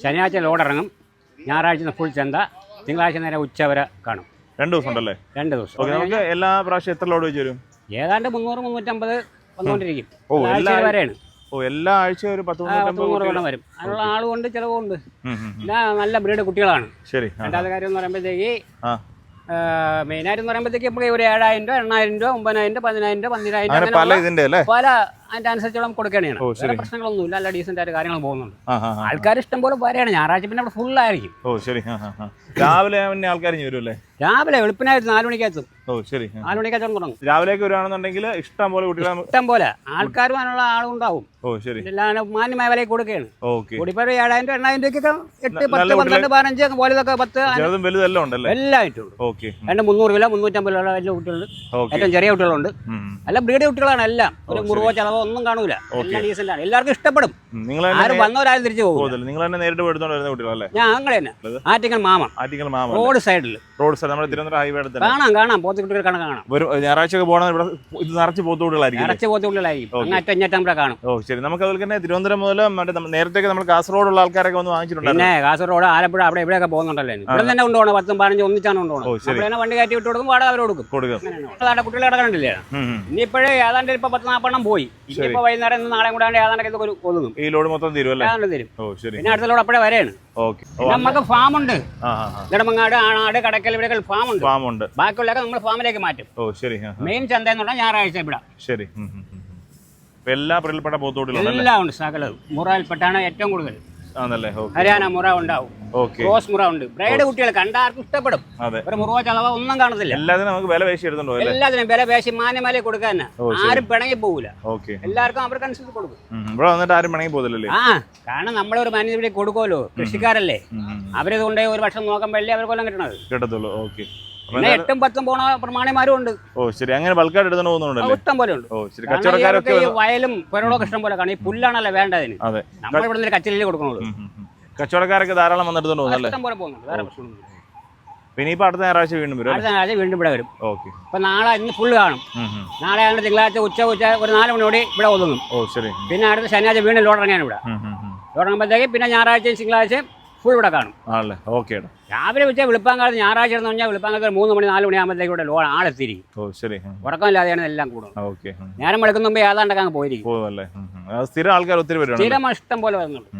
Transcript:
ശനിയാഴ്ച ലോഡ് ഇറങ്ങും, ഞായറാഴ്ച ഫുൾ ചന്ത, തിങ്കളാഴ്ച നേരെ ഉച്ച വരെ കാണും. 2 ദിവസം ഉണ്ടല്ലേ? 2 ദിവസം. നമുക്ക് എല്ലാ പ്രാവശ്യം എത്ര ലോഡ് വെച്ച് വരും? ഏതാണ്ട് 300-350 വന്നുകൊണ്ടിരിക്കും. വരെയാണ്. എല്ലാ ആഴ്ചയും ഒരു 10-100 വരും. അതിനുള്ള ആളുകൊണ്ട് ചിലവുണ്ട്. നല്ല ബ്രീഡ് കുട്ടികളാണ്. ശരി. രണ്ടാമത്തെ കാര്യം എന്ന് പറയുമ്പോഴത്തേക്ക് മെയിനായിട്ട് എന്ന് പറയുമ്പോഴത്തേക്ക് നമുക്ക് ഒരു 7,000 രൂപ, 8,000 രൂപ, 9,000 രൂപ, 10,000 രൂപ, 12,000 പല അതിന്റെ അനുസരിച്ചോളം കൊടുക്കണേണ്. വേറെ പ്രശ്നങ്ങളൊന്നുമില്ല. നല്ല ഡീസന്റ് ആയിട്ട് കാര്യങ്ങൾ പോകുന്നുണ്ട്. ആൾക്കാർ ഇഷ്ടം പോലെ വരെയാണ്. ഞായറാഴ്ച പിന്നെ അവിടെ ഫുൾ ആയിരിക്കും. രാവിലെ ആൾക്കാർ വരുമല്ലേ? രാവിലെ വെളുപ്പിനായിട്ട് 4 മണിക്കകത്തും. 4 മണിക്കകത്തും തുടങ്ങും. രാവിലേക്ക് വരുവാണെന്നുണ്ടെങ്കിൽ ഇഷ്ടം പോലെ കുട്ടികൾ, ഇഷ്ടം പോലെ ആൾക്കാരും അതിനുള്ള ആളുണ്ടാവും. എല്ലാം മാന്യമായ വിലയ്ക്ക് കൊടുക്കുകയാണ്. കൂടിപ്പോ 7,000 8,000 രൂപയ്ക്കൊക്കെ 8, 10, 12, 15 പോലതൊക്കെ 10 എല്ലാം ആയിട്ടുണ്ട്. 300 കിലോ 350 കിലോ വലിയ കുട്ടികളുണ്ട്. ഏറ്റവും ചെറിയ കുട്ടികളുണ്ട്. എല്ലാം ബ്രീഡ് കുട്ടികളാണ്. എല്ലാം ഒരു മുറിവോ ചളവോ ഒന്നും കാണൂല. എല്ലാം ഡീസന്റ് ആണ്. എല്ലാവർക്കും ഇഷ്ടപ്പെടും. ആരും വന്നവരാരും തിരിച്ചു പോകും. നിങ്ങൾ തന്നെ നേരിട്ട് എടുത്തോണ്ട് വരുന്ന കുട്ടികളല്ലേ? ഞാൻ അങ്ങനെ തന്നെ. ആറ്റിങ്ങൽ മാമം റോഡ് സൈഡിൽ നമ്മുടെ തിരുവനന്തപുരം ഹൈവേ കാണാം. പോത്തുകുട്ടികൾ കാണാം. ഞായറാഴ്ച ഇത് നിറച്ച് പോത്തുകുട്ടികളായിരിക്കും. അറ്റം കാണും. ശരി. നമുക്ക് അതുപോലെ തന്നെ തിരുവനന്തപുരം മുതൽ നേരത്തെ നമ്മൾ കാസർഗോഡുള്ള ആൾക്കാരൊക്കെ ഒന്ന് വാങ്ങിച്ചിട്ടുണ്ട്. പിന്നെ കാസർഗോഡ്, ആലപ്പുഴ അവിടെ ഇവിടെയൊക്കെ പോകുന്നുണ്ടല്ലോ. ഇവിടെ തന്നെ കൊണ്ടുപോകണം. 10, 15 ഒന്നിച്ചാണ് കൊണ്ടുപോകണം. വണ്ടി കയറ്റി വിട്ട് കൊടുക്കും. വാടക അവർ കൊടുക്കും. കുട്ടികളെ കിടക്കണ്ടില്ലേ? ഇനിയിപ്പോഴേ ഏതാണ്ട് ഇപ്പൊ 10-40 പോയി. ഇനിയിപ്പോ വൈകുന്നേരം നാളെ കൂടെ ഏതാണ്ടൊക്കെ ഒതുങ്ങും. ഈ ലോഡ് മൊത്തം തീരും. പിന്നെ അടുത്ത ലോഡ് അപ്പോഴേ വരെയാണ്. നമുക്ക് ഫാമുണ്ട്. നെടുമങ്ങാട്, ആണാട്, കടക്കൽ ഇവിടെ ഫാമുണ്ട്. ബാക്കിയുള്ളതൊക്കെ നമ്മൾ ഫാമിലേക്ക് മാറ്റും. മെയിൻ ചന്ത എന്ന് പറഞ്ഞാൽ ഞായറാഴ്ച ഇവിടെ. ശരി. എല്ലാ പ്രിൽപ്പെട്ട പോത്തോടുകളും എല്ലാം ഉണ്ട്. സകലവും മുറയിൽപ്പെട്ടാണ് ഏറ്റവും കൂടുതൽ. ഹരിയാന മുറ ഉണ്ടാവും. ക്രോസ് മുറ ഉണ്ട്. ബ്രൈഡ് കുട്ടികൾ കണ്ടാർക്കും ഇഷ്ടപ്പെടും. ഒരു മുറിവോ ചളവോ ഒന്നും കാണത്തില്ല. എല്ലാത്തിനും നമുക്ക് വില പേശി എടുത്തുണ്ടോ? എല്ലാത്തിനും വില പേശി മാന്യമാലയെ കൊടുക്കാൻ ആരും പിണങ്ങി പോകില്ല. എല്ലാവർക്കും അവർക്കനുസരിച്ച് കൊടുക്കും. ഇവിടെ വന്നിട്ട് ആരും പിണങ്ങി പോകില്ലല്ലേ? കാരണം നമ്മളൊരു മാന്യത കൊടുക്കുമല്ലോ. കൃഷിക്കാരല്ലേ, അവരിത് കൊണ്ട് ഒരു വർഷം നോക്കുമ്പോഴല്ലേ അവർ കൊല്ലം കിട്ടത്തുള്ളൂ. പിന്നെ 8, 10 പോണ പ്രമാണിമാരും ഉണ്ട്. അങ്ങനെ ബൾക്കായിട്ട് എടുത്തു പോകുന്നുണ്ട്. ഇഷ്ടം പോലെ ഉണ്ട്. കച്ചവടക്കാരൊക്കെ വയലും പുരളൊക്കെ ഇഷ്ടം പോലെ കാണും. ഈ പുല്ലാണല്ലോ വേണ്ടതിന്. നമ്മൾ ഇവിടെ നിന്ന് കച്ചിലേ കൊടുക്കണുള്ളൂ. കച്ചവടക്കാരൊക്കെ ധാരാളം വന്നെടുത്തോണ്ട് പോകുന്നുണ്ട്. ഇഷ്ടം പോലെ പോകുന്നുണ്ട്. വേറെ പ്രശ്നമൊന്നും. പിന്നെ ഇപ്പൊ അടുത്ത ഞായറാഴ്ച വീണ്ടും വരും. അടുത്ത ഞായറാഴ്ച വീണ്ടും ഇവിടെ വരും. ഇപ്പൊ നാളെ ഇന്ന് ഫുള്ള് കാണും. നാളെ ആണ്ട് തിങ്കളാഴ്ച ഉച്ച ഒരു 4 മണിയോടെ ഇവിടെ ഒതുങ്ങും. പിന്നെ അടുത്ത ശനിയാഴ്ച വീണ്ടും ലോഡ് ഇറങ്ങാൻ ഇവിടെ. ലോഡ് ഇറങ്ങുമ്പോഴത്തേക്ക് പിന്നെ ഞായറാഴ്ചയും തിങ്കളാഴ്ചയും ഫുൾ ഇവിടെ കാണും. രാവിലെ വെച്ചാൽ വെളുപ്പാങ്കാലത്ത് ഞായറാഴ്ച എന്ന് പറഞ്ഞാൽ വെളുപ്പാങ്കാലത്ത് 3 മണി 4 മണി ആകുമ്പോഴത്തേക്ക് ഇവിടെ ലോഡ് ആളെത്തിരിക്കും. ഉറക്കമില്ലാതെയാണ് എല്ലാം കൂടും. നേരം വെളുക്കുന്ന മുമ്പ് ഏതാണ്ടൊക്കെ അങ്ങ് പോയിരിക്കും. സ്ഥിരം ആൾക്കാർ ഒത്തിരി സ്ഥിരം ഇഷ്ടം പോലെ വരുന്നുണ്ട്.